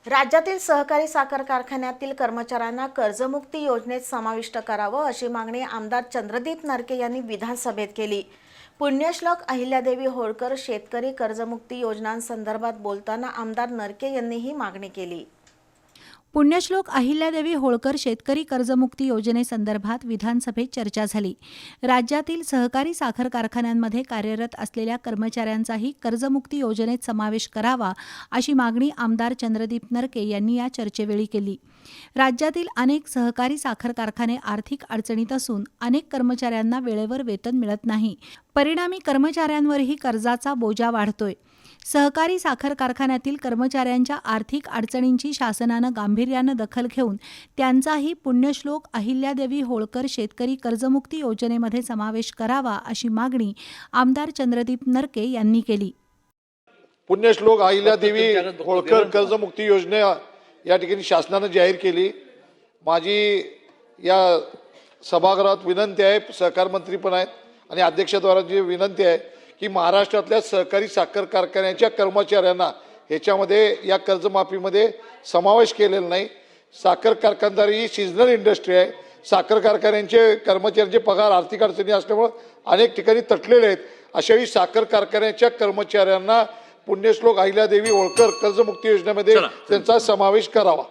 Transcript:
राज्यातील सहकारी साखर कारखान्यातील कर्मचाऱ्यांना कर्जमुक्ती योजनेत समाविष्ट करावं अशी मागणी आमदार चंद्रदीप नरके यांनी विधानसभेत केली। पुण्यश्लोक अहिल्यादेवी होळकर शेतकरी कर्जमुक्ती योजनांसंदर्भात बोलताना आमदार नरके यांनी ही मागणी केली। पुण्यश्लोक अहिल्यादेवी होळकर शेतकरी कर्जमुक्ती योजनेसंदर्भात विधानसभेत चर्चा झाली। राज्यातील सहकारी साखर कारखान्यांमध्ये कार्यरत असलेल्या कर्मचाऱ्यांचाही कर्जमुक्ती योजनेत समावेश करावा अशी मागणी आमदार चंद्रदीप नरके यांनी या चर्चेवेळी केली। राज्यातील अनेक सहकारी साखर कारखाने आर्थिक अडचणीत असून अनेक कर्मचाऱ्यांना वेळेवर वेतन मिळत नाही। परिणामी कर्मचाऱ्यांवरही कर्जाचा बोजा वाढतोय। सहकारी साखर कारखान्यातील कर्मचाऱ्यांच्या आर्थिक अडचणींची शासनानं गांभीर्यानं दखल घेऊन त्यांचाही पुण्यश्लोक अहिल्यादेवी होळकर शेतकरी कर्जमुक्ती योजनेमध्ये समावेश करावा अशी मागणी आमदार चंद्रदीप नरके यांनी केली। पुण्यश्लोक अहिल्यादेवी होळकर कर्जमुक्ती योजना या ठिकाणी शासनाने जाहीर केली। माझी या सभागृहात विनंती आहे, सहकार मंत्री पण आहेत आणि अध्यक्षाद्वारा जी विनंती आहे की महाराष्ट्रातल्या सहकारी साखर कारखान्याच्या कर्मचाऱ्यांना ह्याच्यामध्ये या कर्जमाफीमध्ये समावेश केलेला नाही। साखर कारखानदारी ही सीझनल इंडस्ट्री आहे। साखर कारखान्यांचे कर्मचाऱ्यांचे पगार आर्थिक अडचणी असल्यामुळे अनेक ठिकाणी तटलेले आहेत। अशावेळी साखर कारखान्याच्या कर्मचाऱ्यांना पुण्यश्लोक अहिल्यादेवी होळकर कर्जमुक्ती योजनेमध्ये त्यांचा समावेश करावा।